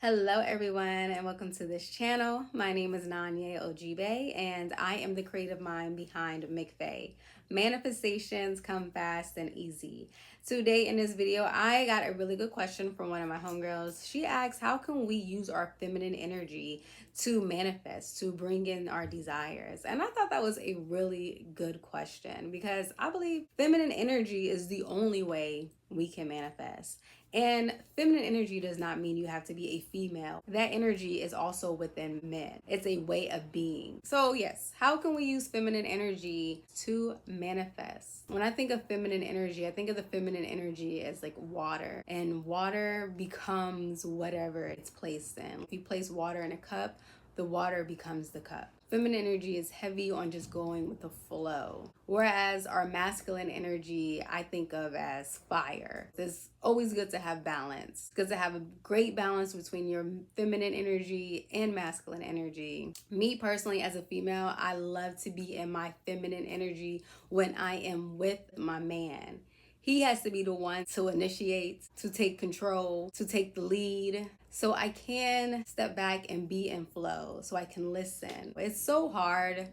Hello everyone and welcome to this channel. My name is Nanye Ojibe and I am the creative mind behind McVeigh. Manifestations come fast and easy. Today in this video, I got a really good question from one of my homegirls. She asked, how can we use our feminine energy to manifest, to bring in our desires? And I thought that was a really good question because I believe feminine energy is the only way we can manifest. And feminine energy does not mean you have to be a female. That energy is also within men. It's a way of being. So yes, how can we use feminine energy to manifest? When I think of feminine energy, I think of the feminine energy as like water. And water becomes whatever it's placed in. If you place water in a cup, the water becomes the cup. Feminine energy is heavy on just going with the flow. Whereas our masculine energy, I think of as fire. It's always good to have balance. It's good to have a great balance between your feminine energy and masculine energy. Me personally, as a female, I love to be in my feminine energy when I am with my man. He has to be the one to initiate, to take control, to take the lead. So I can step back and be in flow, so I can listen. It's so hard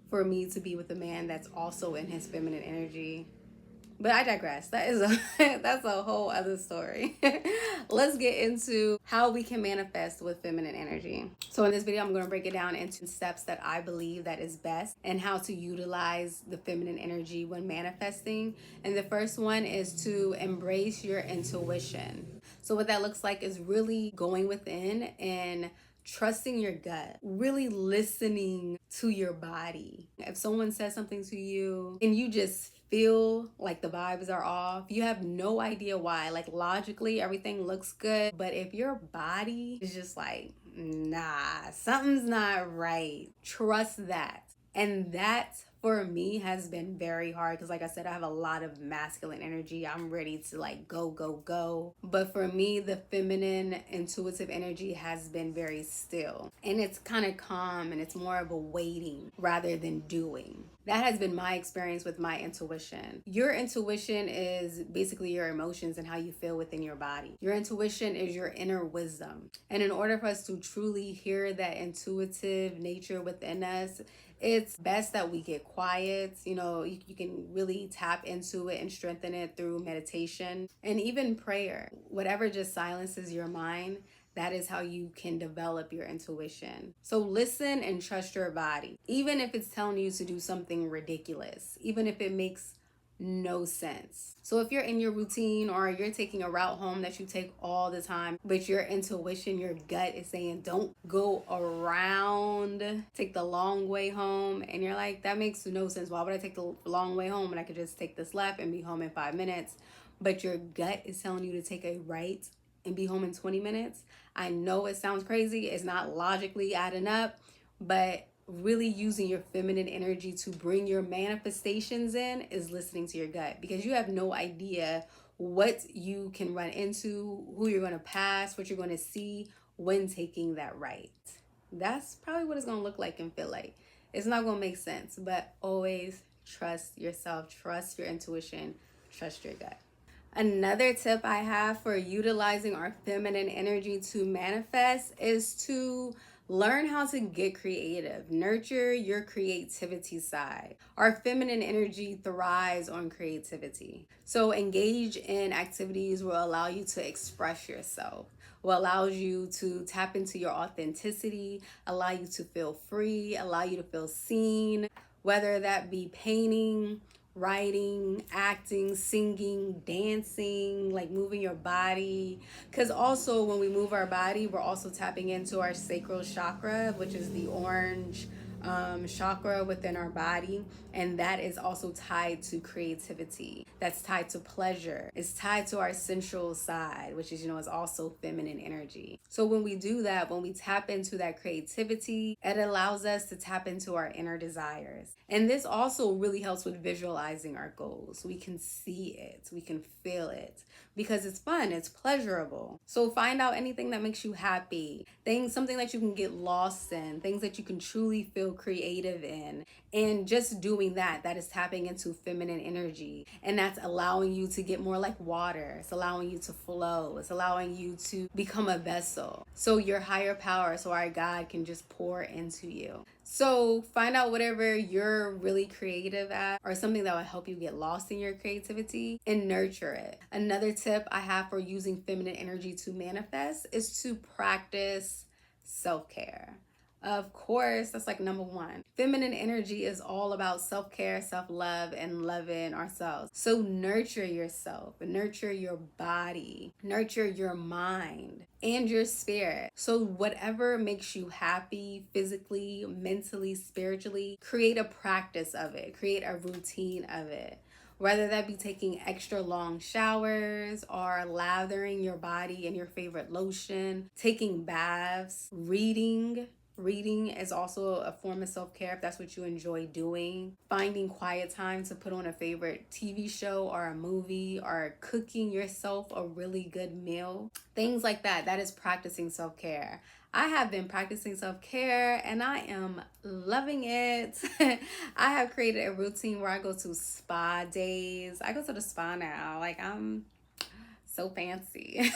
for me to be with a man that's also in his feminine energy. But I digress. That's a whole other story. Let's get into how we can manifest with feminine energy. So in this video, I'm going to break it down into steps that I believe that is best and how to utilize the feminine energy when manifesting. And the first one is to embrace your intuition. So what that looks like is really going within and trusting your gut, really listening to your body. If someone says something to you and you just feel like the vibes are off, you have no idea why. Like logically, everything looks good, but if your body is just like, nah, something's not right, trust that. And that for me has been very hard because like I said, I have a lot of masculine energy. I'm ready to like go, go, go. But for me, the feminine intuitive energy has been very still. And it's kind of calm and it's more of a waiting rather than doing. That has been my experience with my intuition. Your intuition is basically your emotions and how you feel within your body. Your intuition is your inner wisdom. And in order for us to truly hear that intuitive nature within us, it's best that we get quiet. You can really tap into it and strengthen it through meditation and even prayer. Whatever just silences your mind, that is how you can develop your intuition. So listen and trust your body, even if it's telling you to do something ridiculous, even if it makes no sense. So if you're in your routine or you're taking a route home that you take all the time, but your intuition, your gut is saying don't go around, take the long way home, and you're like, that makes no sense. Why would I take the long way home when I could just take this left and be home in 5 minutes? But your gut is telling you to take a right and be home in 20 minutes. I know it sounds crazy. It's not logically adding up, but really using your feminine energy to bring your manifestations in is listening to your gut, because you have no idea what you can run into, who you're going to pass, what you're going to see when taking that right. That's probably what it's going to look like and feel like. It's not going to make sense, but always trust yourself, trust your intuition, trust your gut. Another tip I have for utilizing our feminine energy to manifest is to learn how to get creative. Nurture your creativity side. Our feminine energy thrives on creativity. So engage in activities will allow you to express yourself, will allow you to tap into your authenticity, allow you to feel free, allow you to feel seen, whether that be painting, writing, acting, singing, dancing, like moving your body. Because also when we move our body, we're also tapping into our sacral chakra, which is the orange chakra within our body, and that is also tied to creativity. That's tied to pleasure. It's tied to our sensual side, which is also feminine energy. So when we do that, when we tap into that creativity, it allows us to tap into our inner desires. And this also really helps with visualizing our goals. We can see it, we can feel it, because it's fun, it's pleasurable. So find out anything that makes you happy, something that you can get lost in, things that you can truly feel creative in. And just doing that, that is tapping into feminine energy. And that's allowing you to get more like water. It's allowing you to flow. It's allowing you to become a vessel. So your higher power, so our God can just pour into you. So find out whatever you're really creative at or something that will help you get lost in your creativity and nurture it. Another tip I have for using feminine energy to manifest is to practice self-care. Of course, that's like number one. Feminine energy is all about self-care, self-love, and loving ourselves. So nurture yourself, nurture your body, nurture your mind and your spirit. So whatever makes you happy physically, mentally, spiritually, create a practice of it, create a routine of it. Whether that be taking extra long showers or lathering your body in your favorite lotion, taking baths, reading. Reading is also a form of self-care if that's what you enjoy doing. Finding quiet time to put on a favorite TV show or a movie, or cooking yourself a really good meal. Things like that. That is practicing self-care. I have been practicing self-care and I am loving it. I have created a routine where I go to spa days. I go to the spa now. Like, I'm so fancy.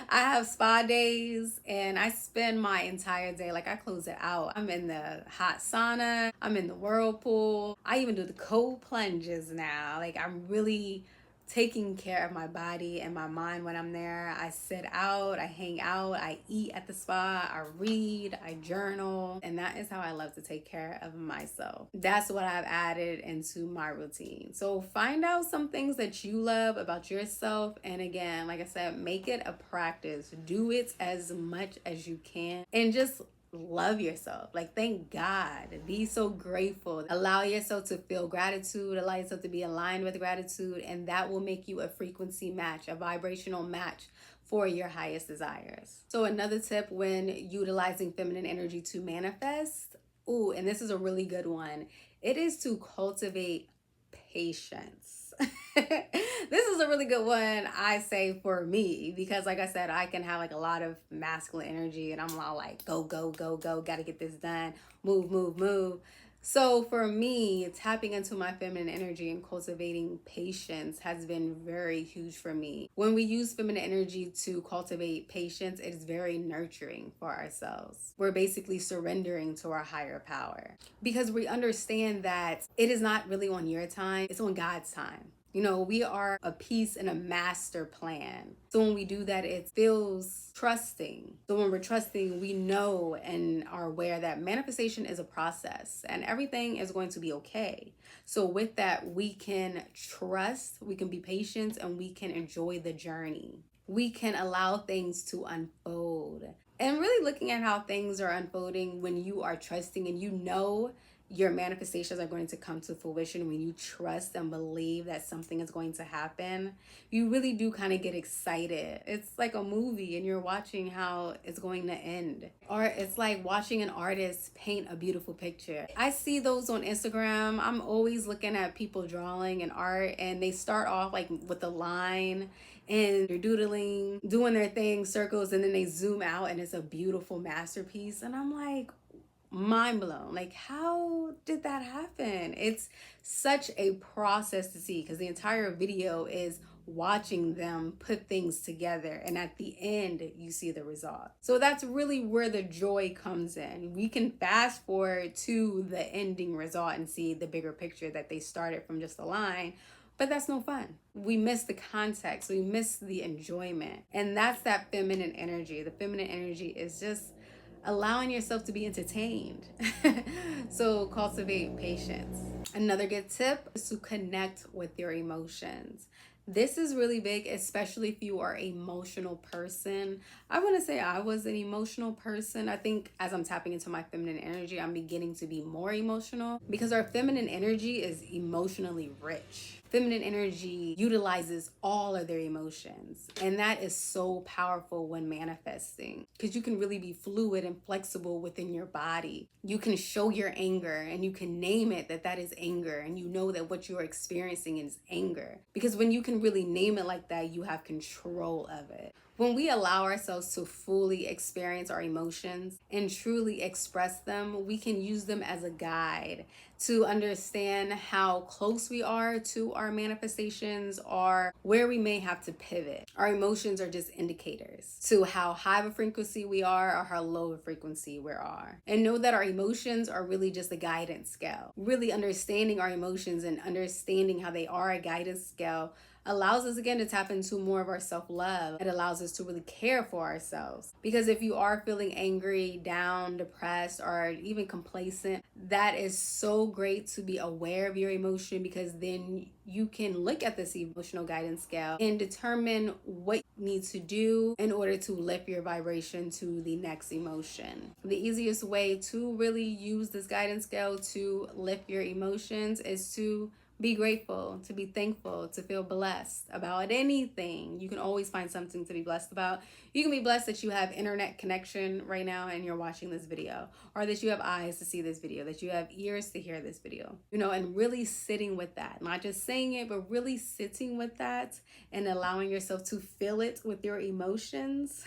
I have spa days and I spend my entire day, like, I close it out. I'm in the hot sauna, I'm in the whirlpool. I even do the cold plunges now. Like, I'm really taking care of my body and my mind when I'm there. I sit out, I hang out, I eat at the spa, I read, I journal, and that is how I love to take care of myself. That's what I've added into my routine. So find out some things that you love about yourself, and again, like I said, make it a practice. Do it as much as you can and just love yourself. Like, thank God. Be so grateful. Allow yourself to feel gratitude. Allow yourself to be aligned with gratitude, and that will make you a frequency match, a vibrational match for your highest desires. So another tip when utilizing feminine energy to manifest, and this is a really good one, it is to cultivate patience. This is a really good one, I say, for me, because like I said, I can have like a lot of masculine energy and I'm all like, go, go, go, go, gotta get this done, move, move, move. So for me, tapping into my feminine energy and cultivating patience has been very huge for me. When we use feminine energy to cultivate patience, it is very nurturing for ourselves. We're basically surrendering to our higher power because we understand that it is not really on your time, it's on God's time. You know, we are a piece in a master plan. So when we do that, it feels trusting. So when we're trusting, we know and are aware that manifestation is a process and everything is going to be okay. So with that, we can trust, we can be patient, and we can enjoy the journey. We can allow things to unfold. And really looking at how things are unfolding when you are trusting and you know your manifestations are going to come to fruition, when you trust and believe that something is going to happen, you really do kind of get excited. It's like a movie and you're watching how it's going to end. Or it's like watching an artist paint a beautiful picture. I see those on Instagram. I'm always looking at people drawing and art, and they start off like with a line and they're doodling, doing their thing, circles, and then they zoom out and it's a beautiful masterpiece. And I'm like, mind blown. Like, how did that happen? It's such a process to see because the entire video is watching them put things together, and at the end you see the result. So that's really where the joy comes in. We can fast forward to the ending result and see the bigger picture that they started from just a line, but that's no fun. We miss the context, we miss the enjoyment, and that's that feminine energy. The feminine energy is just allowing yourself to be entertained. So cultivate patience. Another good tip is to connect with your emotions. This is really big, especially if you are an emotional person. I want to say I was an emotional person. I think as I'm tapping into my feminine energy, I'm beginning to be more emotional because our feminine energy is emotionally rich. Feminine energy utilizes all of their emotions, and that is so powerful when manifesting because you can really be fluid and flexible within your body. You can show your anger and you can name it that is anger, and you know that what you're experiencing is anger, because when you can really name it like that, you have control of it. When we allow ourselves to fully experience our emotions and truly express them, we can use them as a guide to understand how close we are to our manifestations or where we may have to pivot. Our emotions are just indicators to how high of a frequency we are or how low of a frequency we are. And know that our emotions are really just a guidance scale. Really understanding our emotions and understanding how they are a guidance scale allows us again to tap into more of our self-love. It allows us to really care for ourselves, because if you are feeling angry, down, depressed, or even complacent, that is so great to be aware of your emotion, because then you can look at this emotional guidance scale and determine what you need to do in order to lift your vibration to the next emotion. The easiest way to really use this guidance scale to lift your emotions is to be grateful, to be thankful, to feel blessed about anything. You can always find something to be blessed about. You can be blessed that you have internet connection right now and you're watching this video, or that you have eyes to see this video, that you have ears to hear this video, and really sitting with that, not just saying it, but really sitting with that and allowing yourself to feel it with your emotions.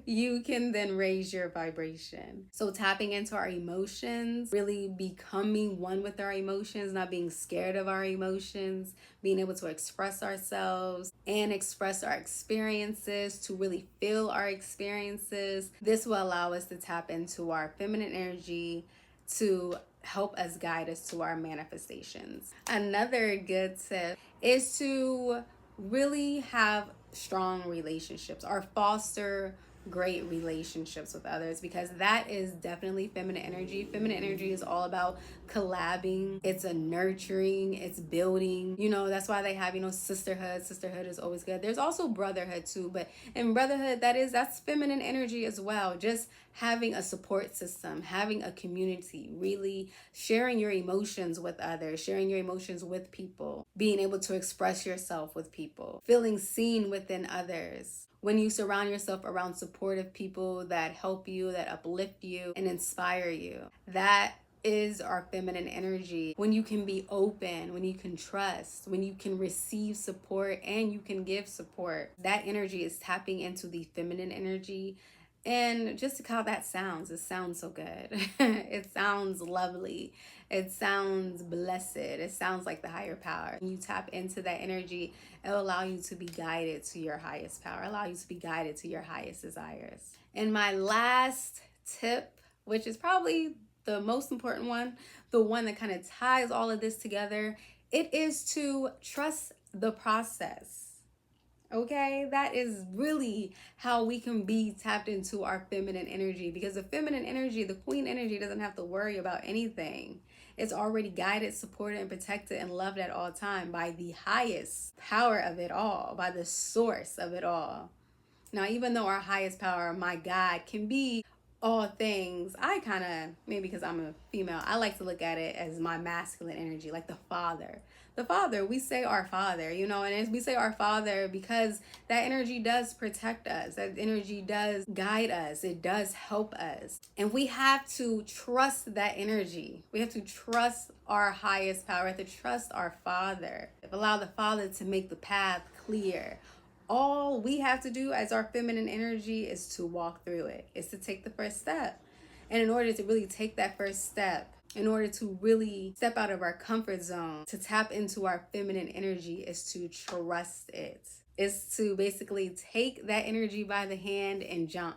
You can then raise your vibration. So tapping into our emotions, really becoming one with our emotions, not being scared of our emotions, being able to express ourselves and express our experiences, to really feel our experiences. This will allow us to tap into our feminine energy to help us guide us to our manifestations. Another good tip is to really have strong relationships or foster great relationships with others, because that is definitely feminine energy. Feminine energy is all about collabing, it's a nurturing, it's building. That's why they have, sisterhood. Sisterhood is always good. There's also brotherhood too, but in brotherhood, that's feminine energy as well. Just having a support system, having a community, really sharing your emotions with others, sharing your emotions with people, being able to express yourself with people, feeling seen within others. When you surround yourself around supportive people that help you, that uplift you and inspire you, that is our feminine energy. When you can be open, when you can trust, when you can receive support and you can give support, that energy is tapping into the feminine energy. And just how that sounds, it sounds so good. It sounds lovely. It sounds blessed. It sounds like the higher power. When you tap into that energy, it'll allow you to be guided to your highest power, allow you to be guided to your highest desires. And my last tip, which is probably the most important one, the one that kind of ties all of this together, it is to trust the process. Okay, that is really how we can be tapped into our feminine energy, because the feminine energy, the queen energy, doesn't have to worry about anything. It's already guided, supported, and protected and loved at all time by the highest power of it all, by the source of it all. Now, even though our highest power, my God, can be all things, I kind of, maybe because I'm a female, I like to look at it as my masculine energy, like the father. The father, we say our father, and as we say our father, because that energy does protect us, that energy does guide us, it does help us. And we have to trust that energy. We have to trust our highest power, we have to trust our father. Allow the father to make the path clear. All we have to do as our feminine energy is to walk through it, is to take the first step. And in order to really take that first step, in order to really step out of our comfort zone, to tap into our feminine energy, is to trust it. Is to basically take that energy by the hand and jump.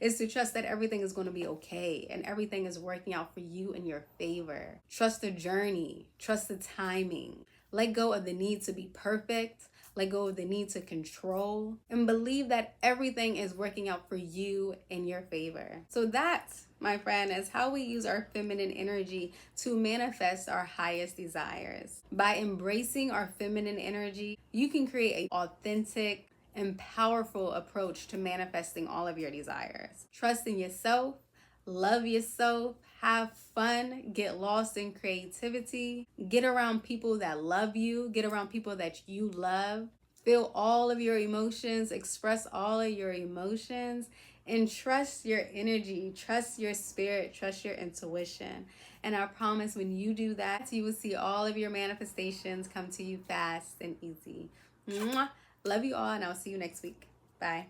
Is to trust that everything is going to be okay and everything is working out for you in your favor. Trust the journey, trust the timing. Let go of the need to be perfect. Let go of the need to control, and believe that everything is working out for you in your favor. So that, my friend, is how we use our feminine energy to manifest our highest desires. By embracing our feminine energy, you can create an authentic and powerful approach to manifesting all of your desires. Trust in yourself, love yourself, have fun, get lost in creativity, get around people that love you, get around people that you love, feel all of your emotions, express all of your emotions, and trust your energy, trust your spirit, trust your intuition. And I promise when you do that, you will see all of your manifestations come to you fast and easy. Mwah. Love you all, and I'll see you next week. Bye.